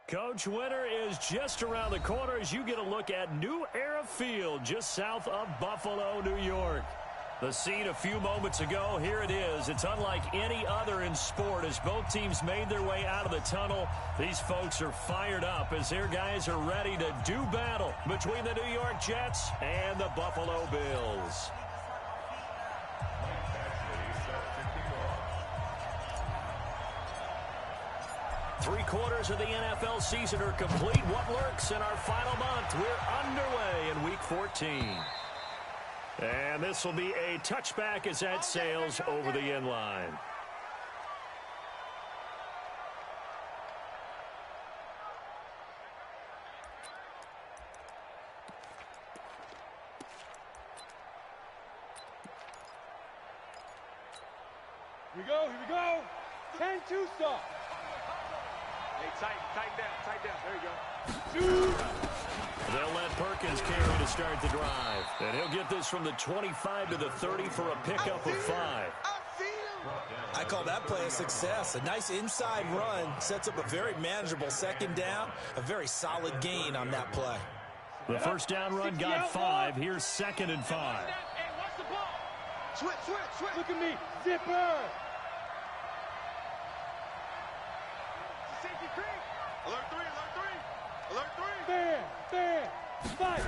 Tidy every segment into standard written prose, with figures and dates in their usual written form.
Coach, winter is just around the corner as you get a look at New Era Field just south of Buffalo, New York. The scene a few moments ago, here it is. It's unlike any other in sport as both teams made their way out of the tunnel. These folks are fired up as their guys are ready to do battle between the New York Jets and the Buffalo Bills. Three-quarters of the NFL season are complete. What lurks in our final month? We're underway in Week 14. And this will be a touchback as that sails over the end line. Here we go. 10-2 stop. Hey, tighten down. There you go. Shoot. They'll let Perkins carry to start the drive. And he'll get this from the 25 to the 30 for a pickup of 5. I call that play a success. A nice inside run sets up a very manageable second down. A very solid gain on that play. The first down run got 5. Here's 2nd and 5. Hey, watch the ball. Switch. Look at me. Zipper. Safety creek. Alert 3. Fair. Fight.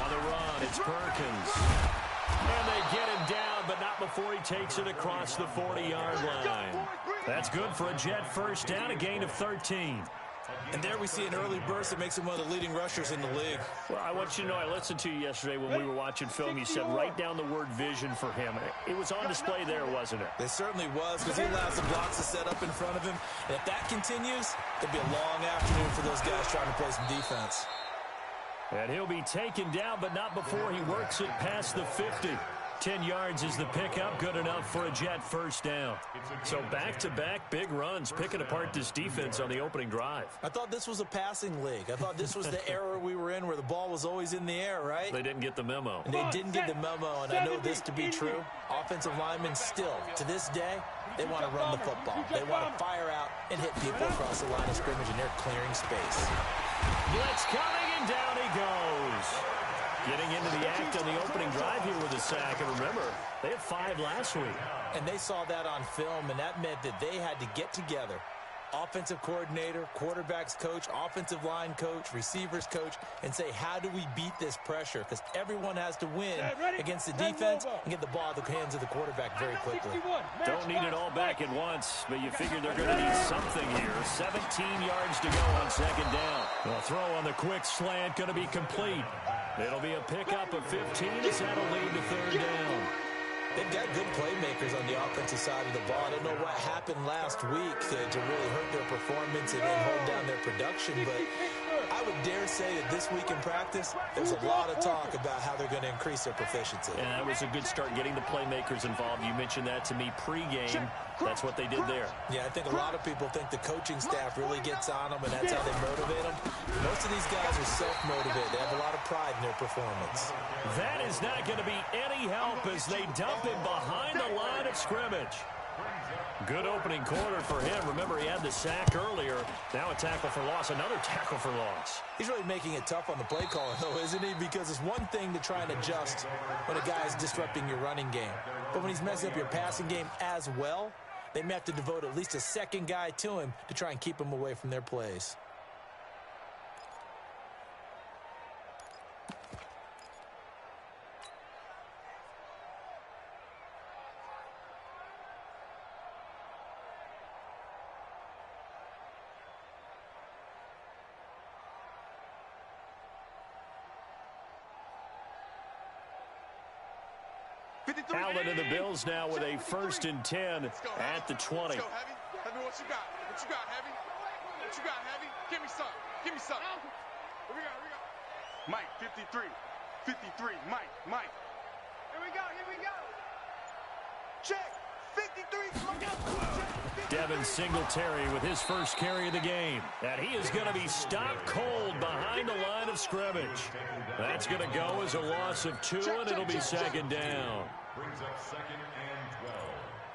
On the run, it's Perkins. And they get him down, but not before he takes it across the 40-yard line. That's good for a Jet first down, a gain of 13. And there we see an early burst that makes him one of the leading rushers in the league. Well, I want you to know, I listened to you yesterday when we were watching film. You said write down the word vision for him. It was on display there, wasn't it? It certainly was, because he allows the blocks to set up in front of him. And if that continues, it'll be a long afternoon for those guys trying to play some defense. And he'll be taken down, but not before he works it past the 50. 10 yards is the pickup, good enough for a Jet first down. So back-to-back big runs, picking apart this defense on the opening drive. I thought this was a passing league. I thought this was the era we were in where the ball was always in the air, right? They didn't get the memo. And they didn't get the memo, and I know this to be true. Offensive linemen still, to this day, they want to run the football. They want to fire out and hit people across the line of scrimmage, and they're clearing space. Blitz coming, and down he goes. Getting into the act on the opening drive here with a sack. And remember, they had 5 last week. And they saw that on film, and that meant that they had to get together. Offensive coordinator, quarterbacks coach, offensive line coach, receivers coach, and say, how do we beat this pressure? Because everyone has to win against the defense and get the ball out of the hands of the quarterback very quickly. Don't need it all back at once, but you figure they're going to need something here. 17 yards to go on 2nd down. The throw on the quick slant going to be complete. It'll be a pickup of 15 as that'll lead to 3rd down. They've got good playmakers on the offensive side of the ball. I don't know what happened last week to really hurt their performance and then hold down their production, but I would dare say that this week in practice, there's a lot of talk about how they're going to increase their proficiency. And that was a good start getting the playmakers involved. You mentioned that to me pregame. That's what they did there. Yeah, I think a lot of people think the coaching staff really gets on them, and that's how they motivate them. Most of these guys are self-motivated. They have a lot of pride in their performance. That is not going to be any help as they dump him behind the line of scrimmage. Good opening quarter for him. Remember, he had the sack earlier. Now a tackle for loss, another tackle for loss. He's really making it tough on the play caller, though, isn't he? Because it's one thing to try and adjust when a guy is disrupting your running game. But when he's messing up your passing game as well, they may have to devote at least a second guy to him to try and keep him away from their plays. Allen and the Bills now with a 1st and 10 at the 20. Let's go, Heavy. Heavy, what you got? What you got, Heavy? What you got, Heavy? Give me some. Here we go. Mike, 53. Mike. Here we go. Check. 53. Devin Singletary with his first carry of the game. And he is going to be stopped cold behind the line of scrimmage. That's going to go as a loss of 2, and it'll be 2nd down. Brings up 2nd and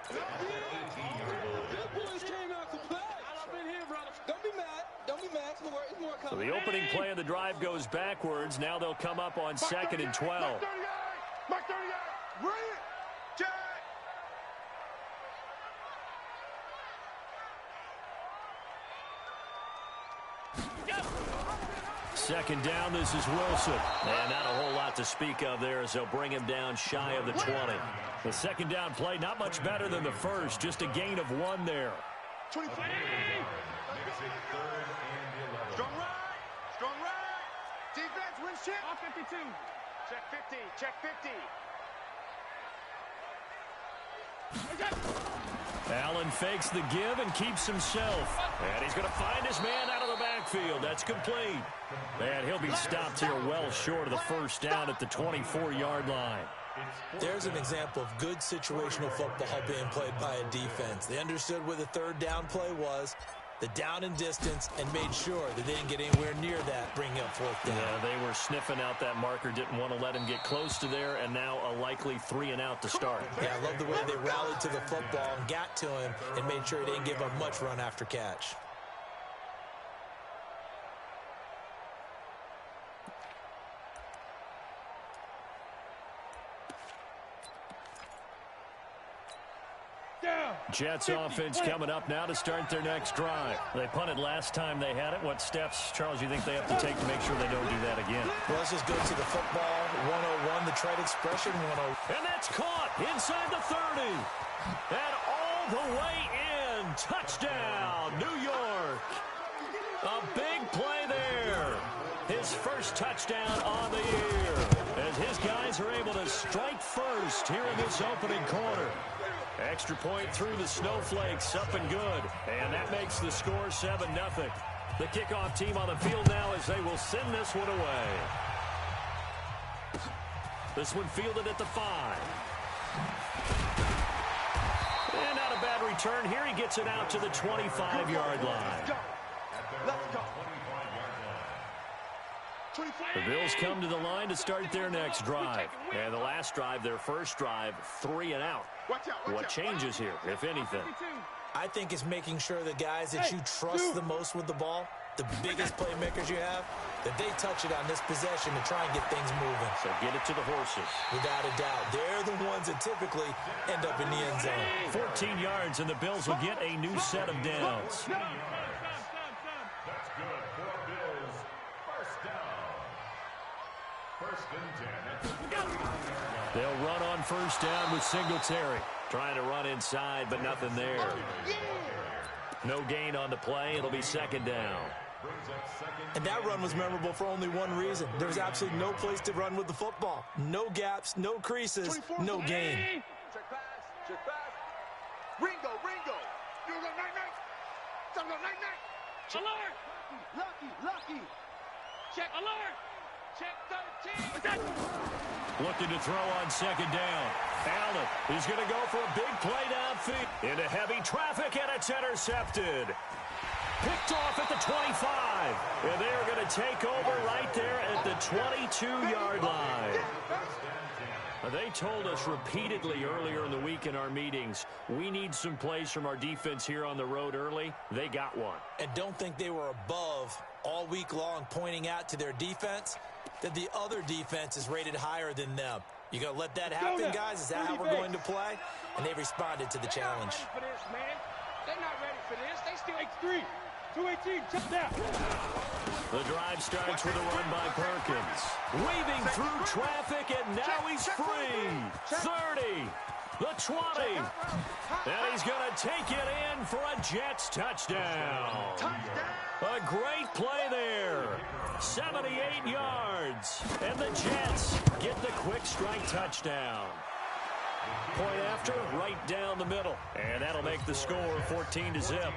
12. That boys came out to play. I've been here, brother. Don't be mad. So the opening play of the drive goes backwards. Now they'll come up on 2nd and 12. Mark 38. Read it. Check. Second down, this is Wilson. And not a whole lot to speak of there as they'll bring him down shy of the 20. The second down play, not much better than the first, just a gain of 1 there. 20. Strong right. Strong right. Defense wins check. 52. Check 50. Check 50. Allen fakes the give and keeps himself. And he's going to find his man out of the backfield. That's complete. And he'll be stopped here well short of the first down at the 24-yard line. There's an example of good situational football being played by a defense. They understood where the third down play was, the down and distance, and made sure that they didn't get anywhere near that, bringing up fourth down. Yeah, they were sniffing out that marker, didn't want to let him get close to there, and now a likely 3-and-out to start. Yeah, I love the way they rallied to the football and got to him and made sure he didn't give up much run after catch. Jets offense coming up now to start their next drive. They punted last time they had it. What steps, Charles, you think they have to take to make sure they don't do that again? Well, let's just go to the football 101, the trade expression 101. And that's caught inside the 30. And all the way in. Touchdown, New York. A big play there. His first touchdown on the year. As his guys are able to strike first here in this opening quarter. Extra point through the snowflakes, up and good. And that makes the score 7-0. The kickoff team on the field now as they will send this one away. This one fielded at the 5. And not a bad return here. He gets it out to the 25-yard line. Let's go. The Bills come to the line to start their next drive. And the last drive, their first drive, 3-and-out. What changes here, if anything? I think it's making sure the guys that you trust the most with the ball, the biggest playmakers you have, that they touch it on this possession to try and get things moving. So get it to the horses. Without a doubt. They're the ones that typically end up in the end zone. 14 yards, and the Bills will get a new set of downs. That's good for Bills. First down. First and 10. They'll run on first down with Singletary. Trying to run inside, but nothing there. No gain on the play. It'll be second down. And that run was memorable for only one reason. There was absolutely no place to run with the football. No gaps, no creases, no gain. Check pass. Check pass. Ringo. You go night. Some go night. Alert! Lucky. Check alert! Check 13! Looking to throw on second down. Allen is going to go for a big play downfield. Into heavy traffic, and it's intercepted. Picked off at the 25. And they're going to take over right there at the 22-yard line. They told us repeatedly earlier in the week in our meetings, we need some plays from our defense here on the road early. They got one. And don't think they were above all week long pointing out to their defense that the other defense is rated higher than them. You going to let that happen, guys? Is that how we're going to play? And they responded to the challenge. They're not ready for this. They still X3. 218, check that. The drive starts with a run by Perkins. Weaving through traffic, and now he's free. 30, the 20. And he's going to take it in for a Jets touchdown. A great play there. 78 yards. And the Jets get the quick strike touchdown. Point after, right down the middle. And that'll make the score 14-0.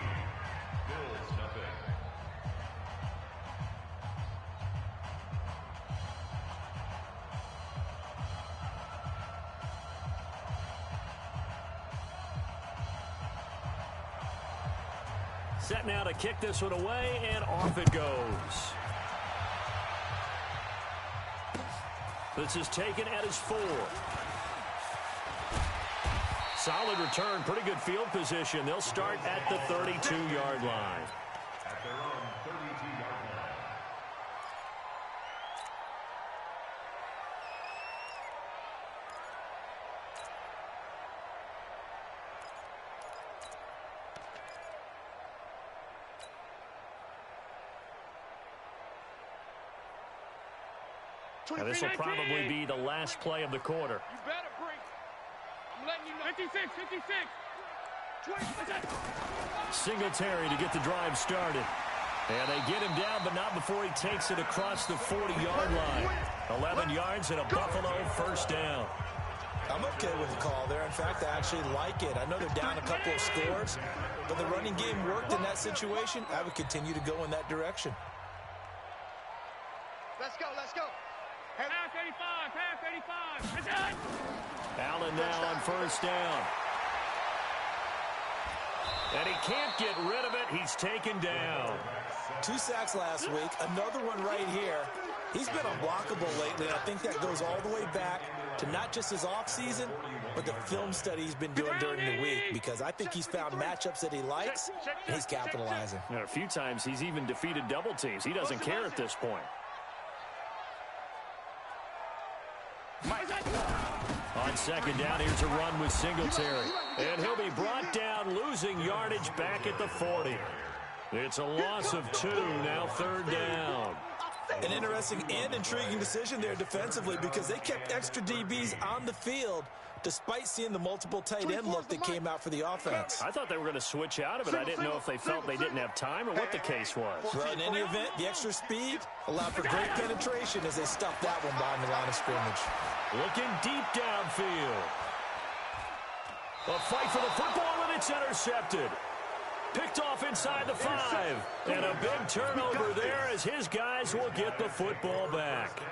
Set now to kick this one away, and off it goes. This is taken at his 4. Solid return, pretty good field position. They'll start at the 32-yard line. At their own 32-yard line. Now, this will probably be the last play of the quarter. You better bring. I'm letting you know. 56, 56. Singletary to get the drive started. And they get him down, but not before he takes it across the 40-yard line. 11 yards and a Buffalo first down. I'm okay with the call there. In fact, I actually like it. I know they're down a couple of scores, but the running game worked in that situation. I would continue to go in that direction. Let's go, let's go. Half 85, half 85. That's it. Allen now on first down. And he can't get rid of it. He's taken down. 2 sacks last week, another one right here. He's been unblockable lately, and I think that goes all the way back to not just his offseason, but the film study he's been doing during the week, because I think he's found matchups that he likes, and he's capitalizing. You know, a few times he's even defeated double teams. He doesn't care at this point. On second down, here's a run with Singletary. And he'll be brought down, losing yardage back at the 40. It's a loss of 2, now third down. An interesting and intriguing decision there defensively, because they kept extra DBs on the field despite seeing the multiple tight end look that came out for the offense. I thought they were going to switch out of it. I didn't know if they felt they didn't have time or what the case was. Well, in any event, the extra speed allowed for great penetration as they stuffed that one behind the line of scrimmage. Looking deep downfield. A fight for the football, and it's intercepted. Picked off inside the 5. And a big turnover there as his guys will get the football back.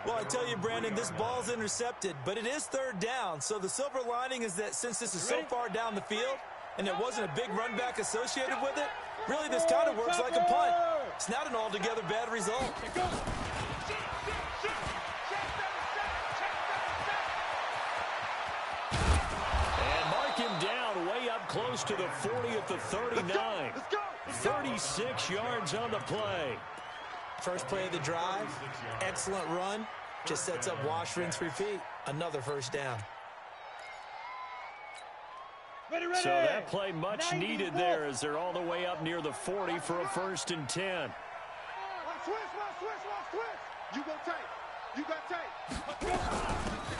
Well, I tell you, Brandon, this ball's intercepted, but it is third down. So the silver lining is that since this is so far down the field and there wasn't a big run back associated with it, really this kind of works like a punt. It's not an altogether bad result. And mark him down way up close to the 40 at the 39. 36 yards on the play. First play of the drive, excellent run, just sets up wash, rinse, repeat. Another first down. So that play much needed there as they're all the way up near the 40 for a first and 10. Switch. You go tight. You got tight.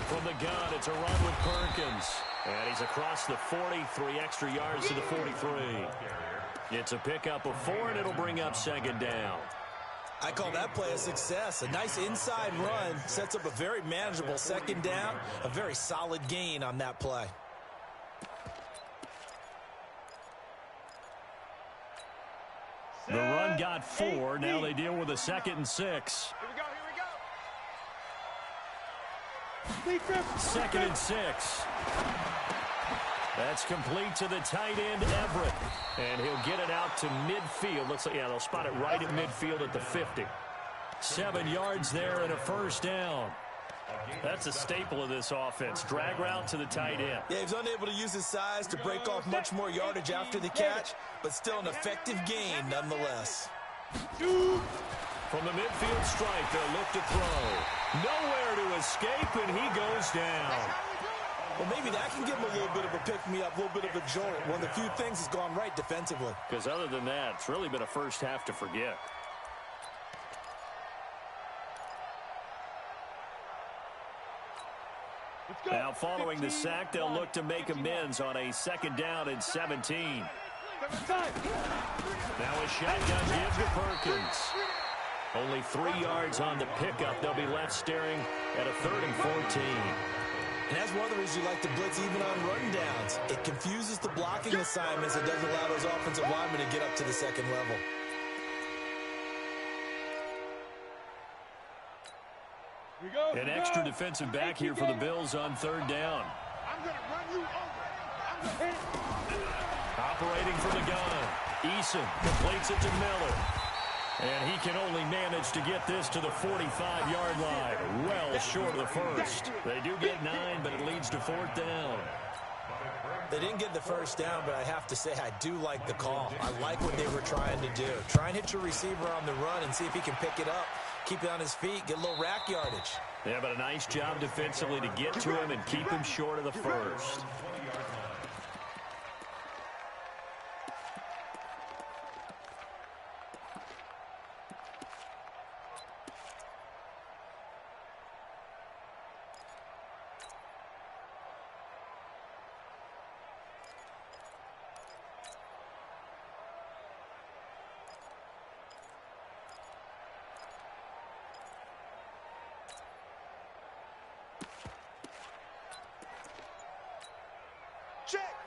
From the gun, it's a run with Perkins. And he's across the 40, 3 extra yards to the 43. It's a pickup of 4, and it'll bring up second down. I call that play a success. A nice inside run sets up a very manageable second down, a very solid gain on that play. The run got 4. Now they deal with a 2nd and 6. Here we go. 2nd and 6. That's complete to the tight end, Everett. And he'll get it out to midfield. Looks like, yeah, they'll spot it right at midfield at the 50. 7 yards there and a first down. That's a staple of this offense. Drag route to the tight end. Yeah, he's unable to use his size to break off much more yardage after the catch, but still an effective gain nonetheless. From the midfield strike, they'll look to throw. Nowhere to escape, and he goes down. Well, maybe that can give him a little bit of a pick-me-up, a little bit of a jolt. One of the few things has gone right defensively. Because other than that, it's really been a first half to forget. Now, following the sack, they'll look to make amends on a 2nd down and 17. Now a shotgun give to Perkins. Only 3 yards on the pickup. They'll be left staring at a 3rd and 14. And that's one of the reasons you like to blitz even on run downs. It confuses the blocking assignments. It doesn't allow those offensive linemen to get up to the second level. An extra defensive back here for the Bills on 3rd down. I'm going to run you over. Operating from the gun. Eason completes it to Miller. And he can only manage to get this to the 45-yard line. Well short of the first. They do get 9, but it leads to 4th down. They didn't get the first down, but I have to say I do like the call. I like what they were trying to do. Try and hit your receiver on the run and see if he can pick it up. Keep it on his feet, get a little rack yardage. Yeah, but a nice job defensively to get to him and keep him short of the first.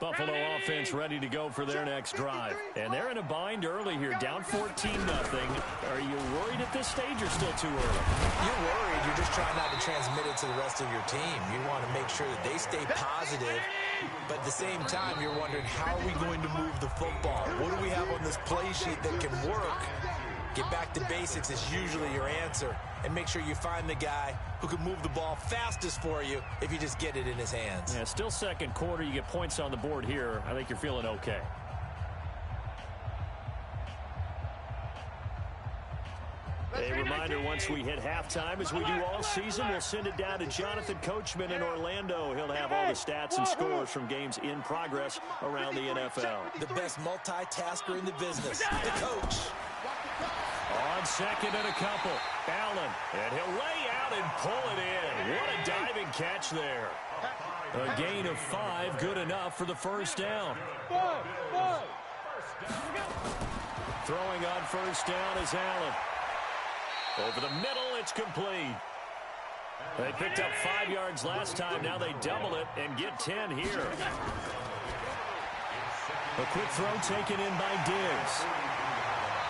Buffalo offense ready to go for their next drive. And they're in a bind early here, down 14-0. Are you worried at this stage or still too early? You're worried. You're just trying not to transmit it to the rest of your team. You want to make sure that they stay positive, but at the same time, you're wondering, how are we going to move the football? What do we have on this play sheet that can work? Get back to basics is usually your answer, and make sure you find the guy who can move the ball fastest for you if you just get it in his hands. Yeah, still second quarter. You get points on the board here. I think you're feeling okay. A reminder, once we hit halftime, as we do all season, we'll send it down to Jonathan Coachman in Orlando. He'll have all the stats and scores from games in progress around the NFL. The best multitasker in the business, the coach. On second and a couple, Allen, and he'll lay out and pull it in. What a diving catch there. A gain of 5, good enough for the first down. Throwing on first down is Allen. Over the middle, it's complete. They picked up 5 yards last time. Now they double it and get 10 here. A quick throw taken in by Diggs.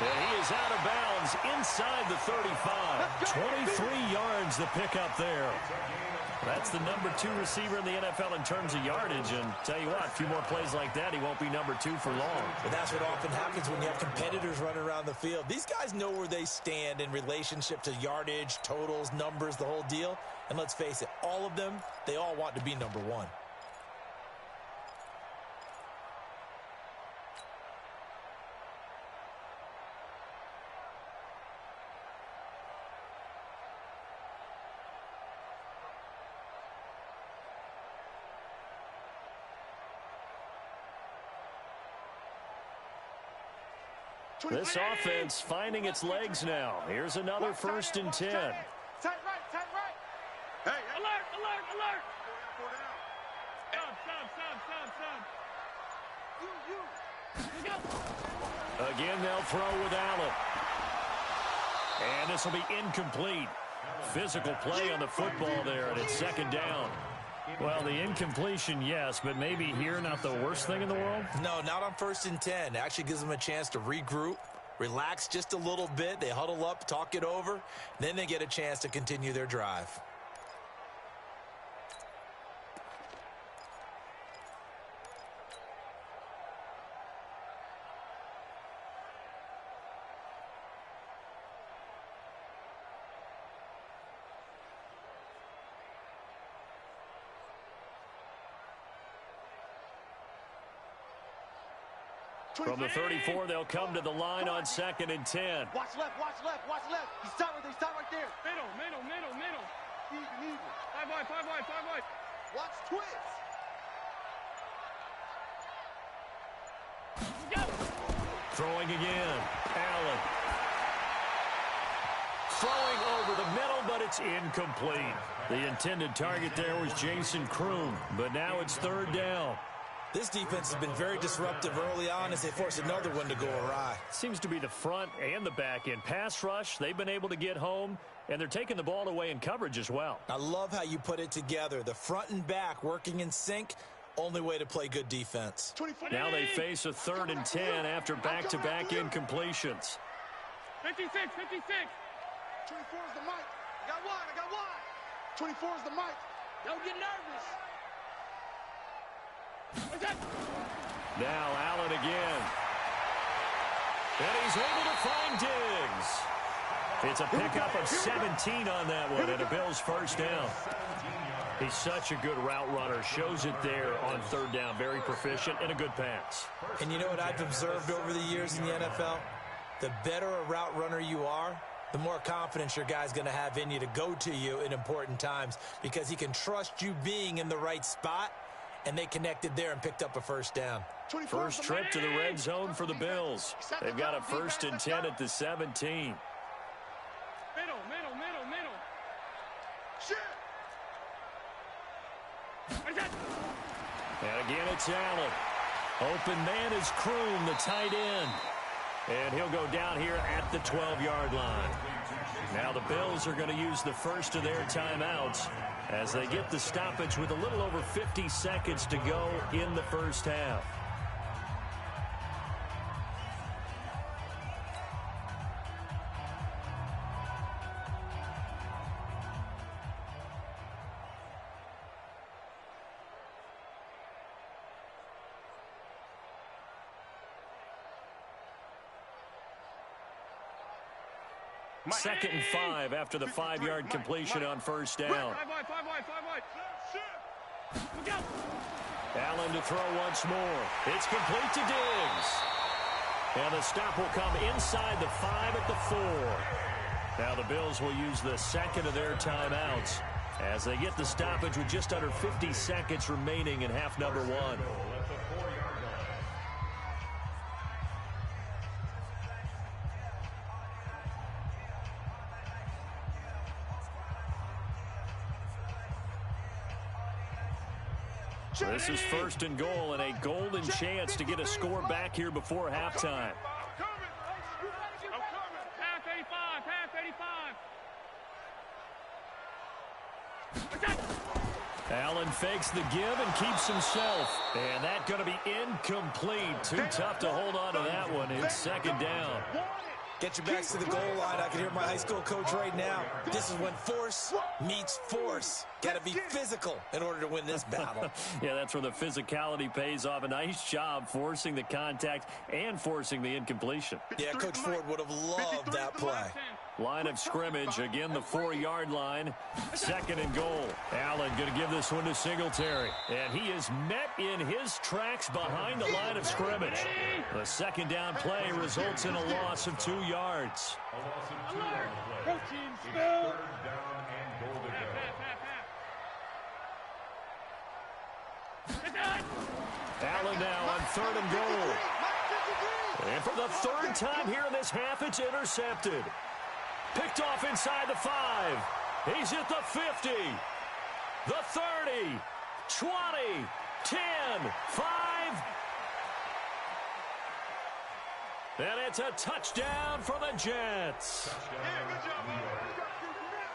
And he is out of bounds inside the 35. 23 yards the pickup there. That's the number 2 receiver in the NFL in terms of yardage. And tell you what, a few more plays like that, he won't be number 2 for long. But that's what often happens when you have competitors running around the field. These guys know where they stand in relationship to yardage, totals, numbers, the whole deal. And let's face it, all of them, they all want to be number 1. This offense finding its legs now. Here's another 1st and 10. Tight right, tight right. Hey, Alert, alert, alert. Stop. Again, they'll throw with Allen. And this will be incomplete. Physical play on the football there, and it's second down. Well, the incompletion, yes, but maybe here not the worst thing in the world? No, not on 1st and 10. It actually gives them a chance to regroup, relax just a little bit. They huddle up, talk it over. Then they get a chance to continue their drive. From the 34, they'll come to the line on 2nd and 10. Watch left, watch left, watch left. He's stopped right there. Middle. Even. 5 wide. Watch twist. Go. Throwing again. Allen. Throwing over the middle, but it's incomplete. The intended target there was Jason Kroon, but now it's 3rd down. This defense has been very disruptive early on as they force another one to go awry. Seems to be the front and the back end. Pass rush, they've been able to get home, and they're taking the ball away in coverage as well. I love how you put it together. The front and back working in sync, only way to play good defense. Now they face a 3rd and 10 after back-to-back incompletions. 56. 24 is the mic. I got one. 24 is the mic. Don't get nervous. Now Allen again. And he's able to find Diggs. It's a pickup of 17 on that one, and a Bills 1st down. He's such a good route runner. Shows it there on 3rd down. Very proficient and a good pass. And you know what I've observed over the years in the NFL? The better a route runner you are, the more confidence your guy's going to have in you to go to you in important times, because he can trust you being in the right spot. And they connected there and picked up a 1st down. First trip to the red zone for the Bills. They've got a 1st and 10 at the 17. Middle. Shit. And again, it's Allen. Open man is Kroon, the tight end. And he'll go down here at the 12-yard line. Now the Bills are going to use the first of their timeouts as they get the stoppage with a little over 50 seconds to go in the first half. Second and 5 after the 5-yard completion on first down. Allen to throw once more. It's complete to Diggs. And the stop will come inside the 5 at the 4. Now the Bills will use the second of their timeouts as they get the stoppage with just under 50 seconds remaining in half number 1. This is first and goal and a golden chance to get a score back here before halftime. Half 85. Allen fakes the give and keeps himself. And that's going to be incomplete. Too tough to hold on to that one. It's second down. Get your backs to the goal line. I can hear my high school coach right now. This is when force meets force. Got to be physical in order to win this battle. Yeah, that's where the physicality pays off. A nice job forcing the contact and forcing the incompletion. Yeah, Coach Ford would have loved that play. Line of scrimmage, again the 4-yard line. Second and goal. Allen going to give this one to Singletary. And he is met in his tracks behind the line of scrimmage. The second down play results in a loss of 2 yards. A loss of 2 on the play. It's third down and goal to go. Allen now on third and goal. And for the third time here in this half, it's intercepted. Picked off inside the 5. He's at the 50. The 30. 20. 10. 5. And it's a touchdown for the Jets.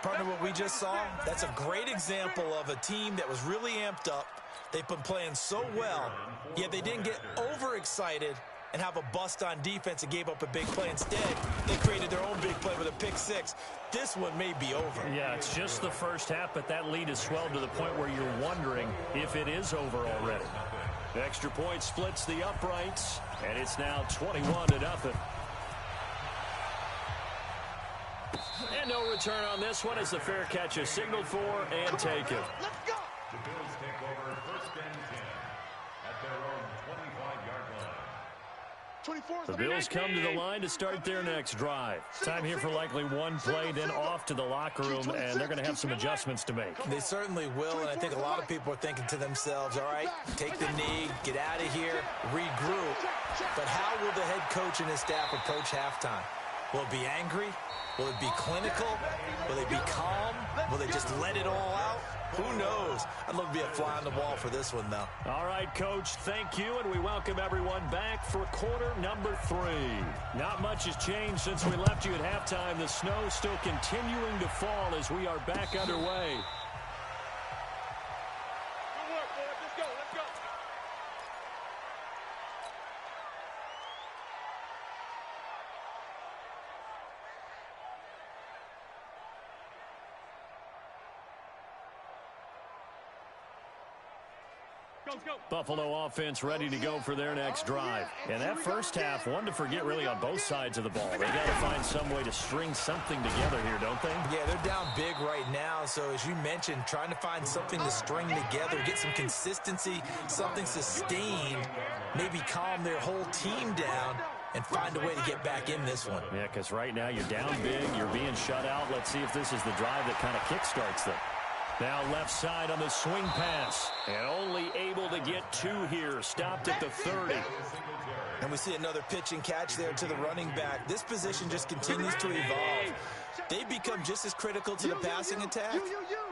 Partner, what we just saw, that's a great example of a team that was really amped up. They've been playing so well, yet they didn't get overexcited and have a bust on defense and gave up a big play. Instead, they created their own big play with a pick 6. This one may be over. Yeah, it's just the first half, but that lead has swelled to the point where you're wondering if it is over already. The extra point splits the uprights, and it's now 21-0. And no return on this one as the fair catch is signaled for and taken. Let's go. The Bills take over first and 10 at their own 25-yard line. The Bills come to the line to start their next drive. Time here for likely one play, then off to the locker room, and they're going to have some adjustments to make. They certainly will, and I think a lot of people are thinking to themselves, all right, take the knee, get out of here, regroup. But how will the head coach and his staff approach halftime? Will it be angry? Will it be clinical? Will they be calm? Will they just let it all out? Who knows? I'd love to be a fly on the wall for this one, though. All right, Coach, thank you, and we welcome everyone back for quarter number 3. Not much has changed since we left you at halftime. The snow still continuing to fall as we are back underway. Good work, boys. Let's go. Let's go. Buffalo offense ready to go for their next drive. And that first half, one to forget really on both sides of the ball. They got to find some way to string something together here, don't they? Yeah, they're down big right now. So as you mentioned, trying to find something to string together, get some consistency, something sustained, maybe calm their whole team down and find a way to get back in this one. Yeah, because right now you're down big, you're being shut out. Let's see if this is the drive that kind of kickstarts them. Now left side on the swing pass. And only able to get 2 here. Stopped at the 30. And we see another pitch and catch there to the running back. This position just continues to evolve. They become just as critical to the passing attack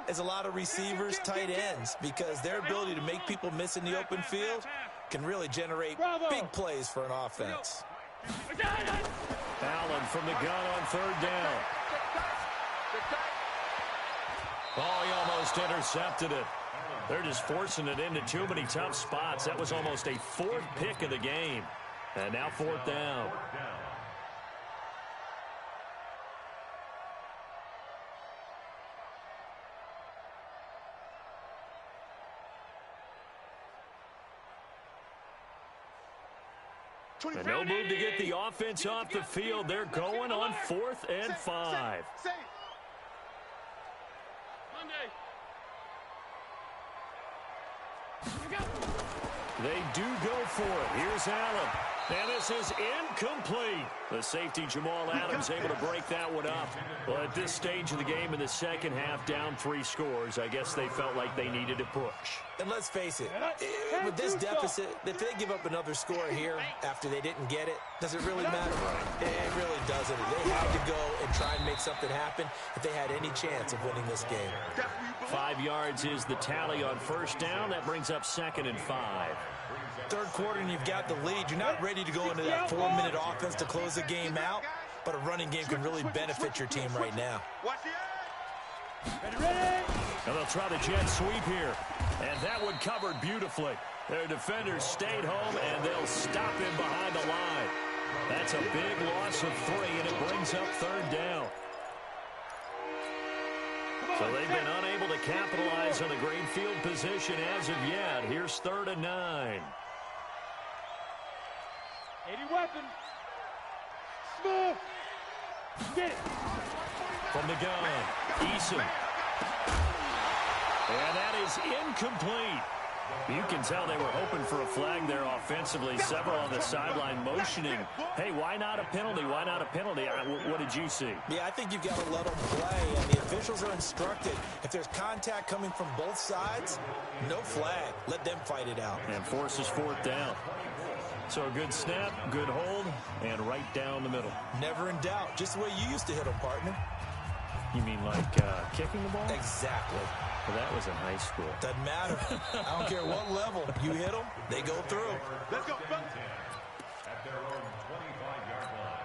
as a lot of receivers, tight ends, because their ability to make people miss in the open field can really generate big plays for an offense. Allen from the gun on third down. Oh, he almost intercepted it. They're just forcing it into too many tough spots. That was almost a fourth pick of the game. And now fourth down. And no move to get the offense off the field. They're going on 4th and 5. They do go for it. Here's Allen. And this is incomplete. The safety, Jamal Adams, able to break that one up. Well, at this stage of the game in the second half, down 3 scores, I guess they felt like they needed to push. And let's face it, with this deficit, if they give up another score here after they didn't get it, does it really matter? It really doesn't. They had to go and try and make something happen if they had any chance of winning this game. 5 yards is the tally on first down. That brings up 2nd and 5. Third quarter and you've got the lead. You're not ready to go into that 4-minute offense to close the game out, but a running game can really benefit your team right now. And they'll try the jet sweep here. And that one covered beautifully. Their defenders stayed home, and they'll stop him behind the line. That's a big loss of 3, and it brings up 3rd down. So they've been unable to capitalize on a great field position as of yet. Here's 3rd and 9. 80 weapon. Smith. Get it. From the gun, Eason. And that is incomplete. You can tell they were hoping for a flag there offensively. Several on the sideline motioning. Hey, why not a penalty? Why not a penalty? What did you see? Yeah, I think you've got to let them play, and the officials are instructed. If there's contact coming from both sides, no flag. Let them fight it out. And forces 4th down. So a good snap, good hold, and right down the middle. Never in doubt. Just the way you used to hit them, partner. You mean like kicking the ball? Exactly. Well, that was in high school. Doesn't matter. I don't care what level. You hit them, they go through. Let's go. At their own 25-yard line.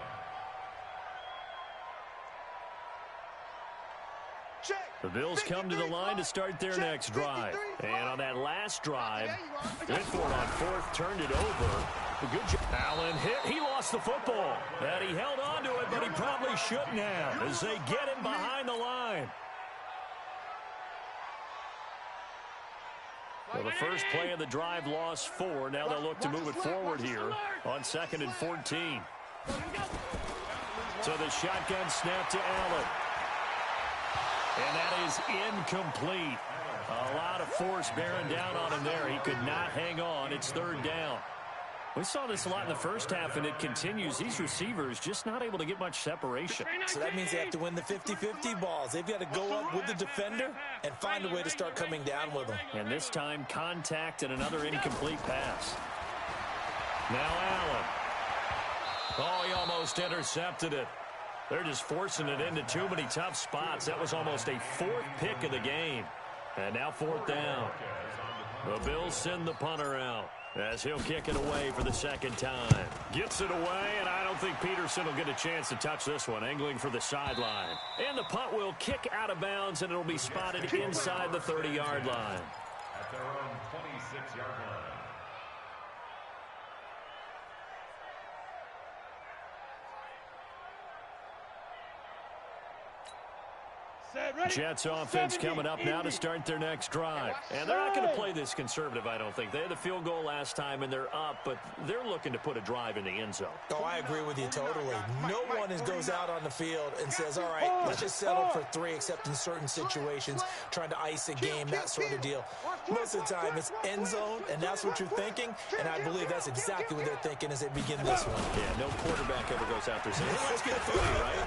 The Bills come to the line to start their next drive. And on that last drive, went for it on 4th, turned it over. A good job. Allen hit. He lost the football. And he held on to it, but he probably shouldn't have as they get him behind the line. Well, the first play of the drive lost 4. Now they'll look to move it forward here on 2nd and 14. So the shotgun snap to Allen. And that is incomplete. A lot of force bearing down on him there. He could not hang on. It's 3rd down. We saw this a lot in the first half, and it continues. These receivers just not able to get much separation. So that means they have to win the 50-50 balls. They've got to go up with the defender and find a way to start coming down with them. And this time, contact and another incomplete pass. Now Allen. Oh, he almost intercepted it. They're just forcing it into too many tough spots. That was almost a 4th pick of the game. And now 4th down. The Bills send the punter out as he'll kick it away for the 2nd time. Gets it away, and I don't think Peterson will get a chance to touch this one. Angling for the sideline. And the punt will kick out of bounds, and it'll be spotted inside the 30-yard line. At their own 26-yard line. Jets offense coming up now to start their next drive. And they're not going to play this conservative, I don't think. They had the field goal last time, and they're up, but they're looking to put a drive in the end zone. Oh, I agree with you totally. No one goes out on the field and says, all right, let's just settle for 3, except in certain situations, trying to ice a game, that sort of deal. Most of the time, it's end zone, and that's what you're thinking, and I believe that's exactly what they're thinking as they begin this one. Yeah, no quarterback ever goes out there saying, hey, let's get 3, right?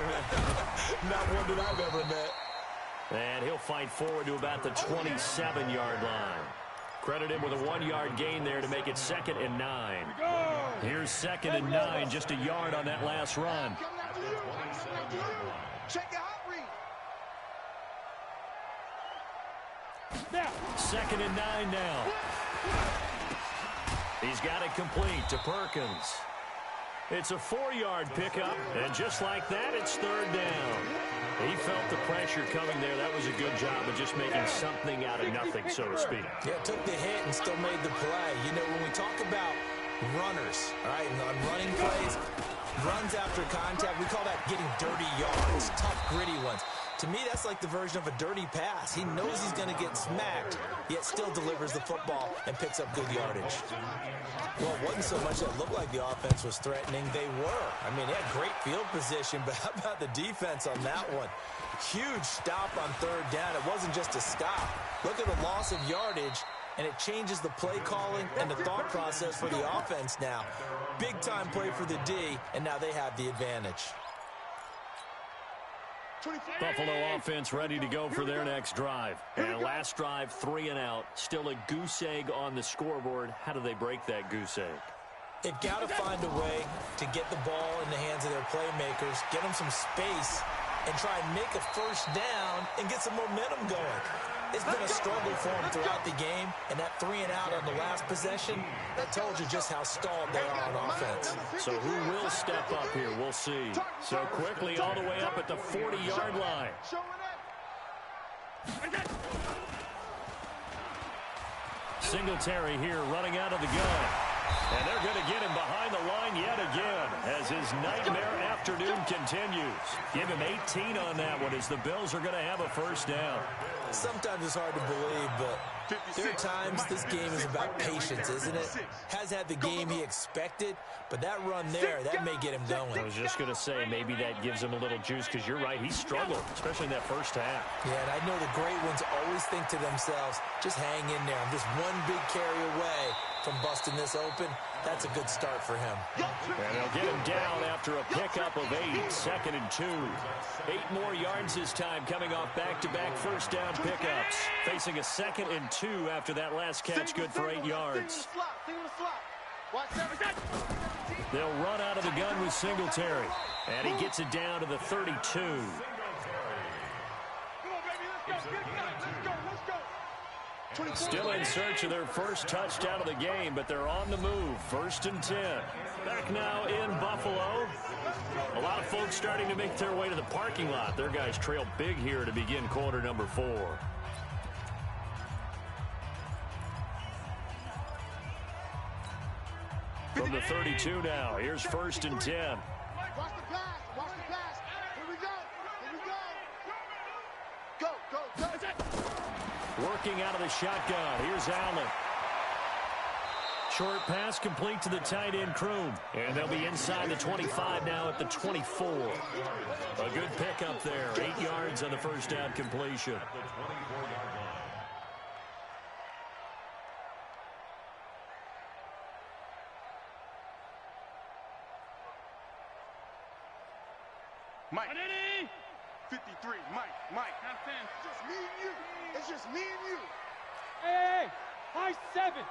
Not one that I've ever met. And he'll fight forward to about the 27-yard line. Credit him with a 1-yard gain there to make it 2nd and 9. Here's 2nd and 9, just a yard on that last run. Check your hot read. 2nd and 9 now. He's got it complete to Perkins. It's a 4-yard pickup, and just like that, it's third down. He felt the pressure coming there. That was a good job of just making something out of nothing, so to speak. Yeah, took the hit and still made the play. You know, when we talk about runners, all right, on running plays, runs after contact, we call that getting dirty yards, tough, gritty ones. To me, that's like the version of a dirty pass. He knows he's going to get smacked, yet still delivers the football and picks up good yardage. Well, it wasn't so much that it looked like the offense was threatening. They were. I mean, they had great field position, but how about the defense on that one? Huge stop on third down. It wasn't just a stop. Look at the loss of yardage, and it changes the play calling and the thought process for the offense now. Big-time play for the D, and now they have the advantage. Buffalo offense ready to go for their next drive. And last drive, 3 and out. Still a goose egg on the scoreboard. How do they break that goose egg? They've got to find a way to get the ball in the hands of their playmakers, get them some space, and try and make a first down and get some momentum going. It's been a struggle for them throughout the game, and that 3 and out on the last possession, that told you just how stalled they are on offense. So who will step up here? We'll see. So quickly all the way up at the 40-yard line. Singletary here running out of the gun. And they're going to get him behind the line yet again as his nightmare afternoon continues. Give him 18 on that one as the Bills are going to have a first down. Sometimes it's hard to believe, but there are times this game is about patience, isn't it? Has had the game he expected, but that run there, that may get him going. I was just going to say, maybe that gives him a little juice because you're right, he struggled, especially in that first half. Yeah, and I know the great ones always think to themselves, just hang in there. I'm just one big carry away from busting this open. That's a good start for him. And they'll get him down after a pickup of 8, 2nd and 2. 8 more yards this time coming off back-to-back first down pickups. Facing a 2nd and 2 after that last catch, good for 8 yards. They'll run out of the gun with Singletary. And he gets it down to the 32. Still in search of their first touchdown of the game, but they're on the move. 1st and 10. Back now in Buffalo. A lot of folks starting to make their way to the parking lot. Their guys trail big here to begin quarter number 4. From the 32 now, here's 1st and 10. Watch the pass. Watch the pass. Here we go. Here we go. Go, go, go. Working out of the shotgun. Here's Allen. Short pass complete to the tight end Kroom. And they'll be inside the 25 now at the 24. A good pickup there. 8 yards on the first down completion. Mike. 53, Mike. Just me and you. It's just me and you. Hey, high 7.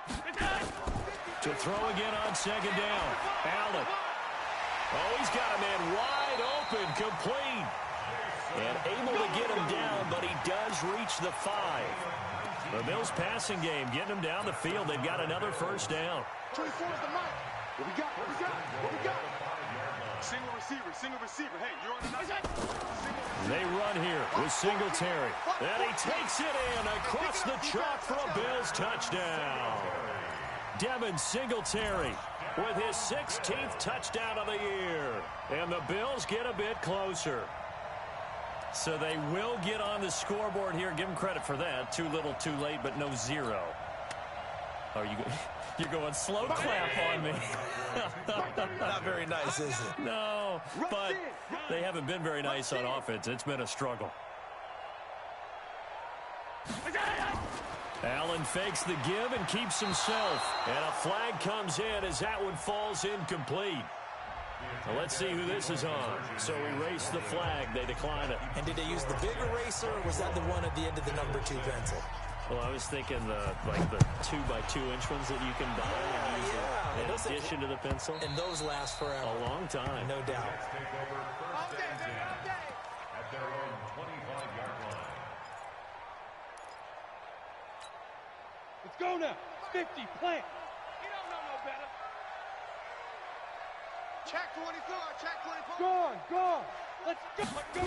To throw again on 2nd down. Allen. Oh, he's got a man wide open, complete. And able to get him down, but he does reach the 5. The Bills passing game getting him down the field. They've got another first down. 24 is the Mike. What we got? What we got? What we got? Single receiver. Hey, you're on the night. They run here with Singletary. And he takes it in across the chalk for a Bills touchdown. Devin Singletary with his 16th touchdown of the year. And the Bills get a bit closer. So they will get on the scoreboard here. Give them credit for that. Too little, too late, but no 0. Oh, you're going slow clap on me. Not very nice, is it? No, but they haven't been very nice on offense. It's been a struggle. Allen fakes the give and keeps himself. And a flag comes in as that one falls incomplete. Well, let's see who this is on. So erase the flag. They decline it. And did they use the big eraser, or was that the one at the end of the number 2 pencil? Well, I was thinking the 2x2-inch ones that you can buy and use in addition to the pencil. And those last forever. A long time. No doubt. At their own 25-yard line. Let's go now. 50, plant. You don't know no better. Check 24, check 24. Go. Let's go.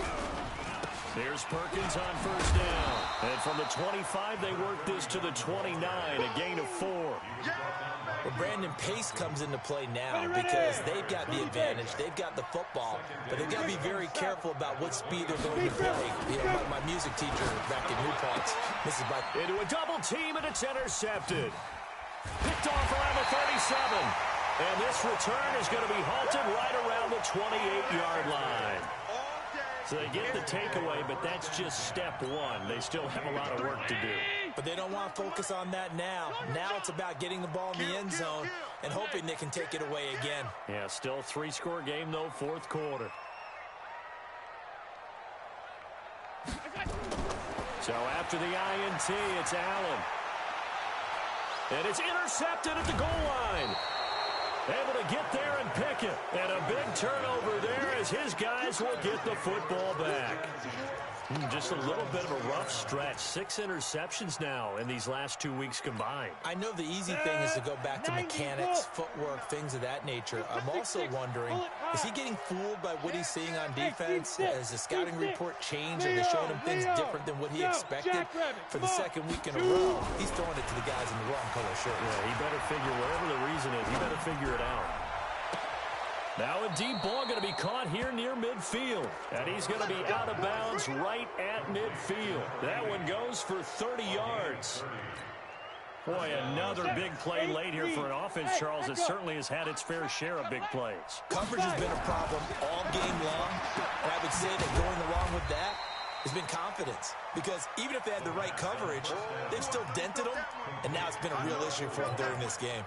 Here's Perkins on first down. And from the 25, they work this to the 29, a gain of 4. Well, Brandon, pace comes into play now because they've got the advantage. They've got the football, but they've got to be very careful about what speed they're going to play. You know, my music teacher back in New Paltz, Mrs. Buck. Into a double team, and it's intercepted. Picked off around the 37. And this return is going to be halted right around the 28-yard line. So they get the takeaway, but that's just step one. They still have a lot of work to do. But they don't want to focus on that now. Now it's about getting the ball in the end zone and hoping they can take it away again. Yeah, still 3-score game, though, fourth quarter. So after the INT, it's Allen. And it's intercepted at the goal line. Able to get there and pick it. And a big turnover there as his guys will get the football back. Just a little bit of a rough stretch. 6 interceptions now in these last 2 weeks combined. I know the easy thing is to go back to mechanics, footwork, things of that nature. I'm also wondering, is he getting fooled by what he's seeing on defense? Has the scouting report changed? Are they showing him things different than what he expected? For the second week in a row, he's throwing it to the guys in the wrong color shirts. Yeah, he better figure, whatever the reason is, he better figure it out. Now a deep ball going to be caught here near midfield. And he's going to be out of bounds right at midfield. That one goes for 30 yards. Boy, another big play late here for an offense, Charles, that certainly has had its fair share of big plays. Coverage has been a problem all game long. And I would say that going along with that has been confidence. Because even if they had the right coverage, they've still dented them. And now it's been a real issue for them during this game.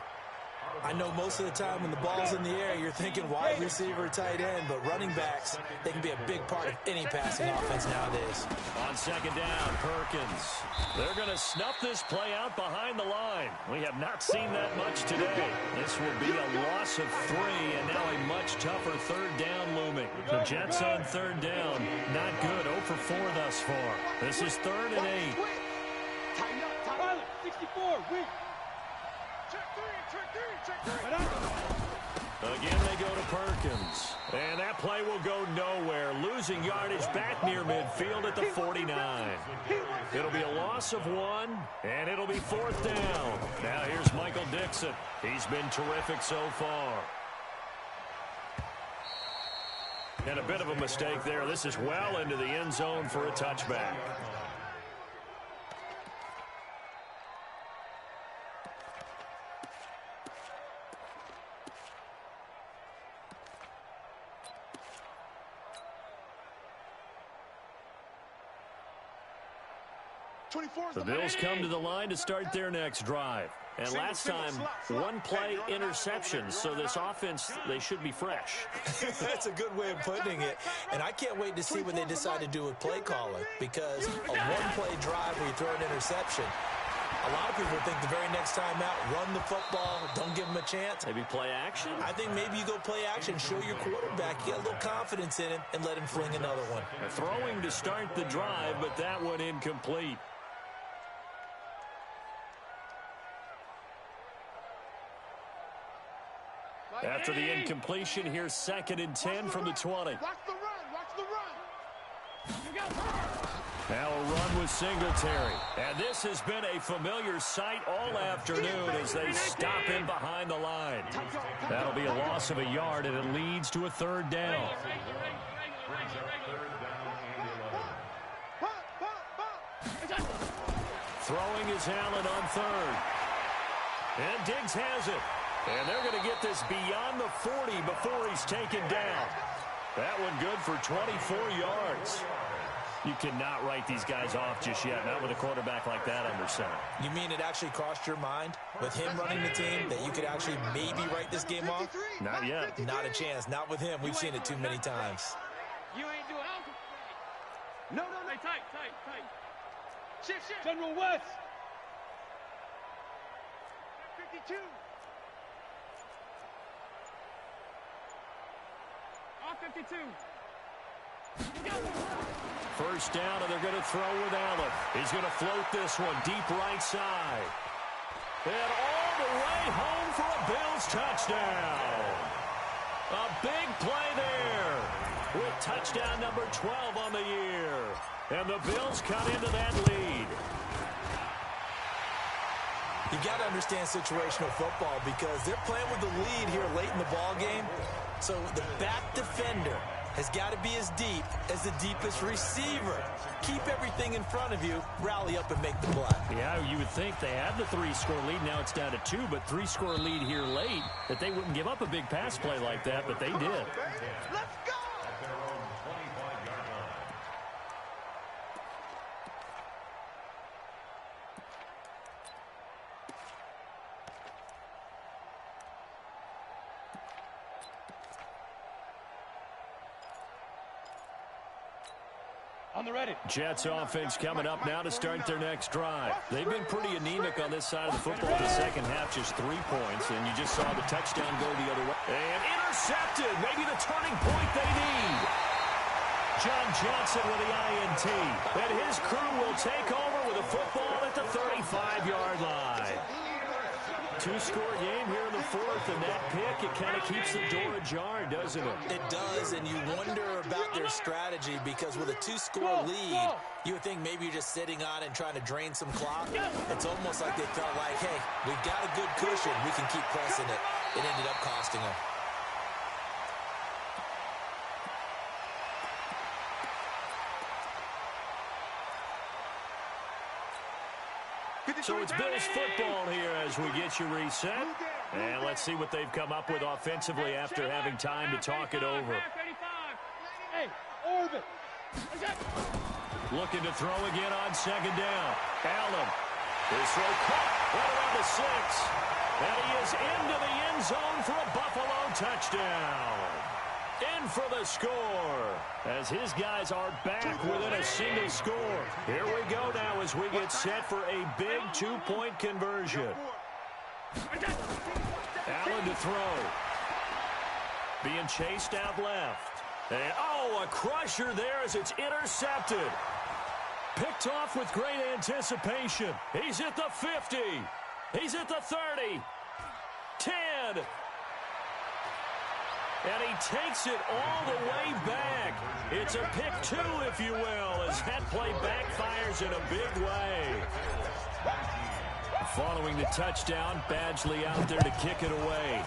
I know most of the time when the ball's in the air, you're thinking wide receiver, tight end, but running backs, they can be a big part of any passing offense nowadays. On second down, Perkins. They're going to snuff this play out behind the line. We have not seen that much today. This will be a loss of 3, and now a much tougher third down looming. The Jets on third down, not good. 0 for 4 thus far. This is 3rd and 8. Tighten up, Tyler, 64, wait. Again, they go to Perkins. And that play will go nowhere. Losing yardage back near midfield at the 49. It'll be a loss of 1, and it'll be 4th down. Now here's Michael Dixon. He's been terrific so far. And a bit of a mistake there. This is well into the end zone for a touchback. The Bills come to the line to start their next drive. And last time, 1-play interception, so this offense, they should be fresh. That's a good way of putting it. And I can't wait to see what they decide to do with play calling, because a 1-play drive where you throw an interception, a lot of people think the very next time out, run the football, don't give them a chance. Maybe play action? I think maybe you go play action, show your quarterback, get a little confidence in him, and let him fling another one. Throwing to start the drive, but that one incomplete. After the incompletion, here's 2nd and 10 from the 20. Watch the run. Now a run with Singletary. And this has been a familiar sight all afternoon as they stop him behind the line. That'll be a loss of a yard, and it leads to a 3rd down. Throwing is Allen on 3rd. And Diggs has it. And they're going to get this beyond the 40 before he's taken down. That one good for 24 yards. You cannot write these guys off just yet, not with a quarterback like that under center. You mean it actually crossed your mind with him running the team that you could actually maybe write this game off? Not yet. Not a chance. Not with him. We've seen it too many times. You ain't doing it. No. Hey, tight. Shift. General West. 52. Off 52. First down, and they're going to throw with Allen. He's going to float this one deep right side. And all the way home for a Bills touchdown. A big play there with touchdown number 12 on the year. And the Bills cut into that lead. You got to understand situational football because they're playing with the lead here late in the ball game. So the back defender has got to be as deep as the deepest receiver. Keep everything in front of you, rally up and make the play. Yeah, you would think they had the 3-score lead. Now it's down to 2, but 3-score lead here late, that they wouldn't give up a big pass play like that, but they did. Let's go! At their own 25-yard line. On the ready. Jets offense coming up now to start their next drive. They've been pretty anemic on this side of the football in the second half, just 3 points, and you just saw the touchdown go the other way. And intercepted, maybe the turning point they need. John Johnson with the INT, and his crew will take over with a football at the 35-yard line. 2-score game here in the fourth, and that pick, it kind of keeps the door ajar, doesn't it? It does, and you wonder about their strategy because with a 2-score lead, you would think maybe you're just sitting on and trying to drain some clock. It's almost like they felt like, hey, we've got a good cushion. We can keep pressing it. It ended up costing them. So it's Bills football here as we get you reset. And let's see what they've come up with offensively after having time to talk it over. Hey, orbit. Looking to throw again on second down. Allen. His throw caught right around the 6. And he is into the end zone for a Buffalo touchdown. In for the score as his guys are back within a single score. Here we go now as we get set for a big 2-point conversion. Allen to throw. Being chased out left. And, oh, a crusher there as it's intercepted. Picked off with great anticipation. He's at the 50. He's at the 30. 10. And he takes it all the way back. It's a pick 2, if you will, as that play backfires in a big way. Following the touchdown, Badgley out there to kick it away.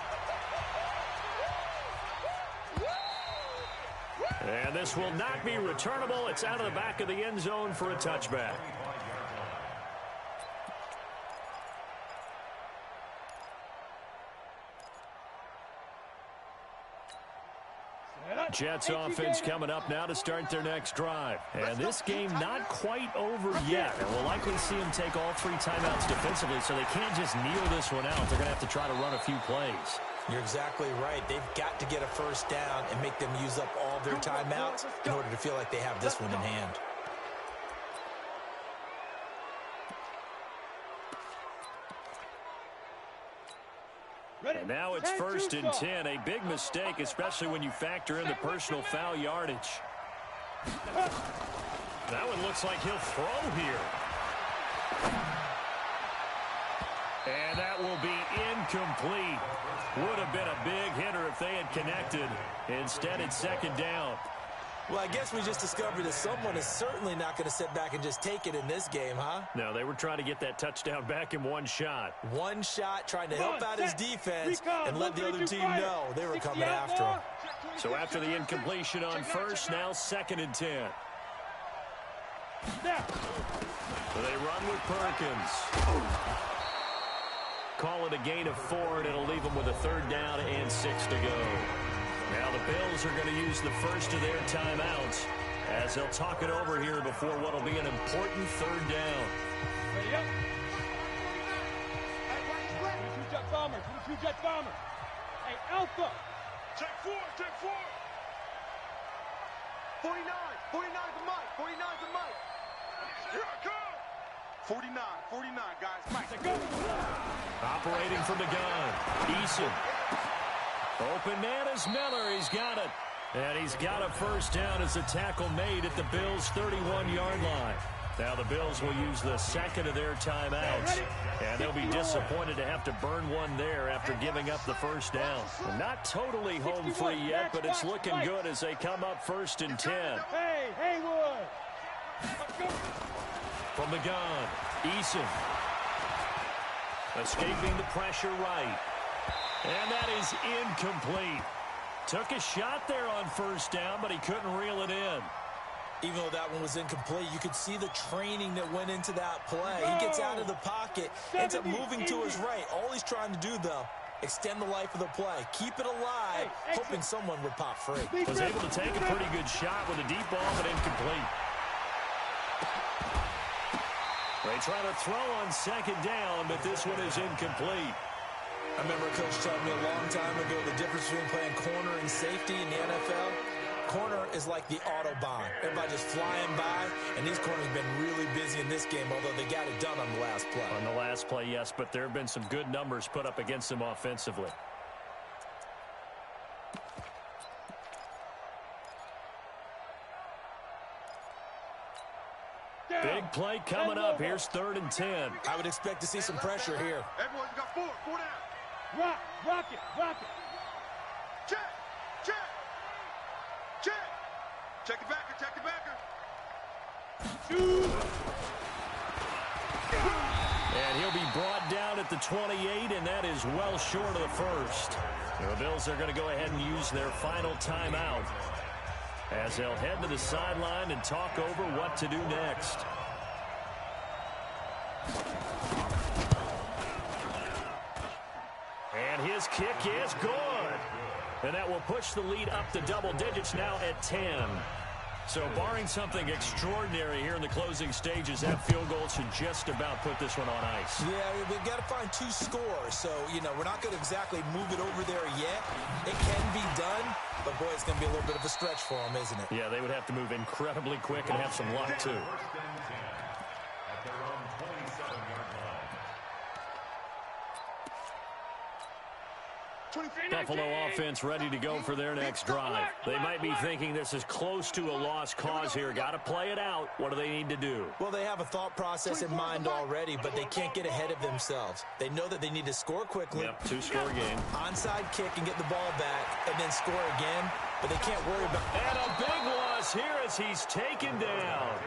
And this will not be returnable. It's out of the back of the end zone for a touchback. Jets offense coming up now to start their next drive. And this game not quite over yet. And we'll likely see them take all 3 timeouts defensively, so they can't just kneel this one out. They're going to have to try to run a few plays. You're exactly right. They've got to get a first down and make them use up all their timeouts in order to feel like they have this one in hand. And now it's 1st and 10. A big mistake, especially when you factor in the personal foul yardage. That one looks like he'll throw here. And that will be incomplete. Would have been a big hitter if they had connected. Instead, it's 2nd down. Well, I guess we just discovered that someone is certainly not going to sit back and just take it in this game, huh? No, they were trying to get that touchdown back in one shot. One shot, trying to help out his defense and let the other team know they were coming after him. So after the incompletion on first, now 2nd and 10. So they run with Perkins. Call it a gain of 4, and it'll leave them with a 3rd down and 6 to go. Now the Bills are going to use the first of their timeouts as they'll talk it over here before what will be an important 3rd down. Ready up. 22 jet bomber. 22 jet bomber. Hey, Alpha. Take 4, take 4. 49. 49 the mic. 49 the mic. Here I come. 49, 49, guys. Mike. Go. Operating from the gun. Eason. Open man is Miller. He's got it. And he's got a first down as a tackle made at the Bills' 31-yard line. Now the Bills will use the second of their timeouts, and they'll be disappointed to have to burn one there after giving up the first down. Not totally home free yet, but it's looking good as they come up 1st and 10. Hey, Haywood! From the gun, Eason. Escaping the pressure right. And that is incomplete. Took a shot there on 1st down, but he couldn't reel it in. Even though that one was incomplete, you could see the training that went into that play. He gets out of the pocket, ends up moving to his right. All he's trying to do, though, extend the life of the play. Keep it alive, hoping someone would pop free. Was able to take a pretty good shot with a deep ball, but incomplete. They try to throw on 2nd down, but this one is incomplete. I remember a coach telling me a long time ago the difference between playing corner and safety in the NFL. Corner is like the Autobahn. Everybody just flying by, and these corners have been really busy in this game, although they got it done on the last play. On the last play, yes, but there have been some good numbers put up against them offensively. Big play coming up. Here's 3rd and 10. I would expect to see some pressure here. Everyone got 4 down. Rock it. Check. Check the backer. And he'll be brought down at the 28, and that is well short of the first. The Bills are going to go ahead and use their final timeout as they'll head to the sideline and talk over what to do next. And his kick is good. And that will push the lead up to double digits now at 10. So barring something extraordinary here in the closing stages, that field goal should just about put this one on ice. Yeah, we've got to find 2 scores. So, we're not going to exactly move it over there yet. It can be done, but, boy, it's going to be a little bit of a stretch for them, isn't it? Yeah, they would have to move incredibly quick and have some luck, too. At their own 27-yard line. Buffalo offense ready to go for their next drive. They might be thinking this is close to a lost cause here. Got to play it out. What do they need to do? Well, they have a thought process in mind already, but they can't get ahead of themselves. They know that they need to score quickly. Yep, 2-score game. Onside kick and get the ball back, and then score again, but they can't worry about... And a big loss here as he's taken down.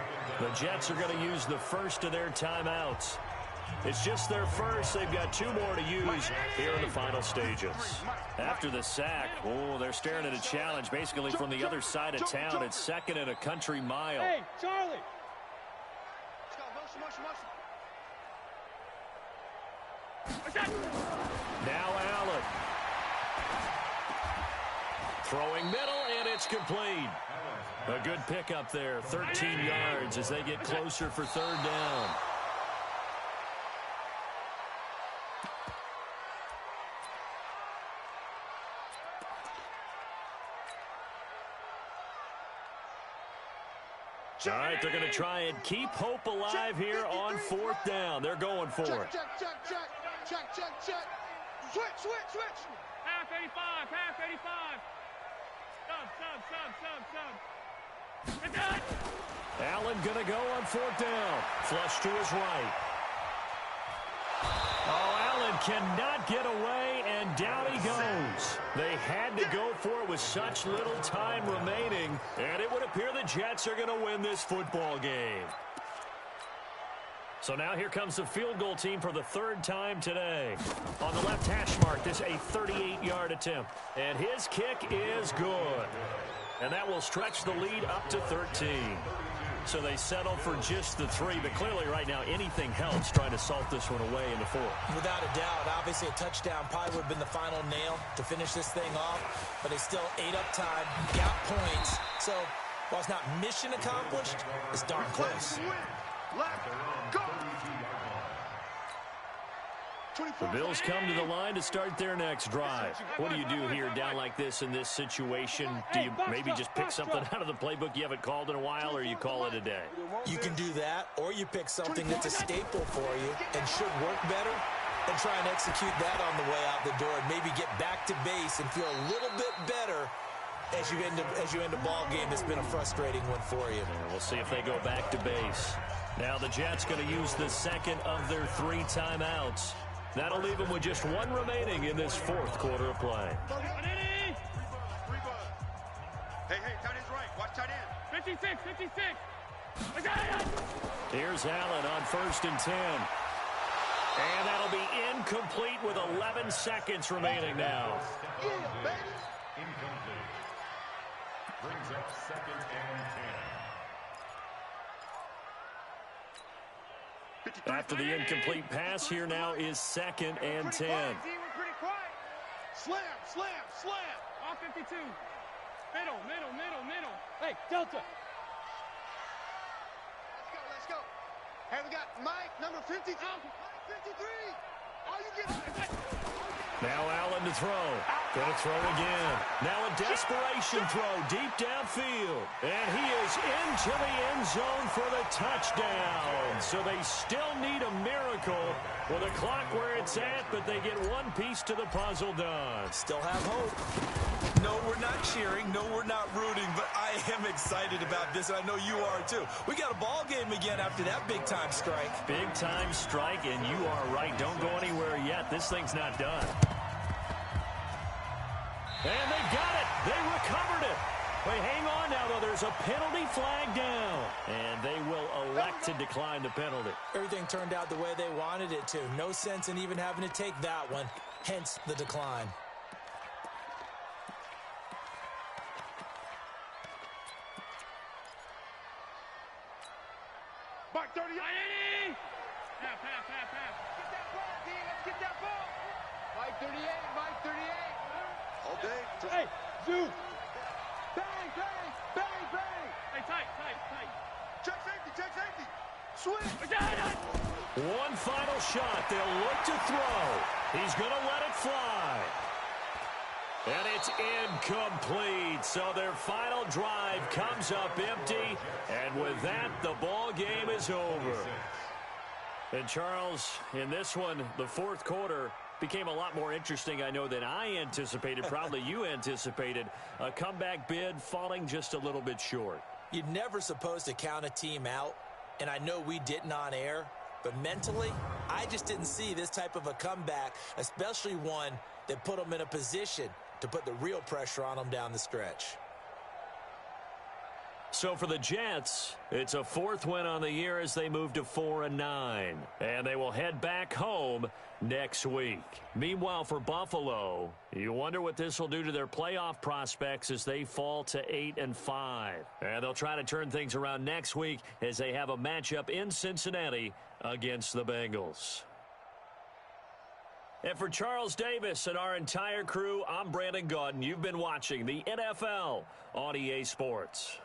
The Jets are going to use the first of their timeouts. It's just their first. They've got 2 more to use here in the final stages. After the sack, they're staring at a challenge basically from the other side of town. It's 2nd and a country mile. Hey, Charlie. Now Allen. Throwing middle, and it's complete. A good pickup there, 13 yards as they get closer for 3rd down. All right, they're going to try and keep hope alive here on 4th down. They're going for it. Check. Switch. Half 85. Sub. Allen going to go on 4th down. Flush to his right. Allen cannot get away, and down he goes. They had to go for it with such little time remaining, and it would appear the Jets are going to win this football game. So now here comes the field goal team for the 3rd time today. On the left hash mark, this a 38-yard attempt. And his kick is good. And that will stretch the lead up to 13. So they settle for just the 3, but clearly right now anything helps trying to salt this one away in the 4th. Without a doubt, obviously a touchdown probably would have been the final nail to finish this thing off, but they still ate up time, got points. So while it's not mission accomplished, it's darn close. The Bills come to the line to start their next drive. What do you do here down like this in this situation? Do you maybe just pick something out of the playbook you haven't called in a while, or you call it a day? You can do that, or you pick something that's a staple for you and should work better, and try and execute that on the way out the door and maybe get back to base and feel a little bit better as you end a ball game that's been a frustrating one for you. And we'll see if they go back to base. Now the Jets going to use the second of their 3 timeouts. That'll leave them with just 1 remaining in this 4th quarter of play. Hey, tight end's right. Watch tight end. 56, 56. Here's Allen on 1st and 10. And that'll be incomplete with 11 seconds remaining now. Yeah, baby. Incomplete. Brings up 2nd and 10. After the incomplete pass, here now is 2nd and 10. We're pretty quiet. Slam. All 52. Middle. Hey, Delta. Let's go. Hey, we got Mike, number 53. Mike, 53. All you get. Now Allen to throw. Going to throw again. Now a desperation throw deep downfield. And he is into the end zone for the touchdown. So they still need a miracle with the clock where it's at, but they get one piece to the puzzle done. Still have hope. No, we're not cheering. No, we're not rooting, but I am excited about this, and I know you are too. We got a ball game again after that big-time strike. Big-time strike, and you are right. Don't go anywhere yet. This thing's not done. And they got it. They recovered it. Wait, hang on now, though. There's a penalty flag down, and they will elect to decline the penalty. Everything turned out the way they wanted it to. No sense in even having to take that one, hence the decline. Mike, 30. Pass. Get that ball, D. Let's get that ball. Mike, 38. All day. Hey, Zoo. Bang. Hey, tight. Check safety. Swing. One final shot. They'll look to throw. He's going to let it fly. And it's incomplete. So their final drive comes up empty. And with that, the ball game is over. And Charles, in this one, the 4th quarter became a lot more interesting, I know, than I anticipated. Probably you anticipated. A comeback bid falling just a little bit short. You're never supposed to count a team out, and I know we didn't on air, but mentally, I just didn't see this type of a comeback, especially one that put them in a position to put the real pressure on them down the stretch. So for the Jets, it's a 4th win on the year as they move to 4-9. And they will head back home next week. Meanwhile, for Buffalo, you wonder what this will do to their playoff prospects as they fall to 8-5. And they'll try to turn things around next week as they have a matchup in Cincinnati against the Bengals. And for Charles Davis and our entire crew, I'm Brandon Gaudin. You've been watching the NFL on EA Sports.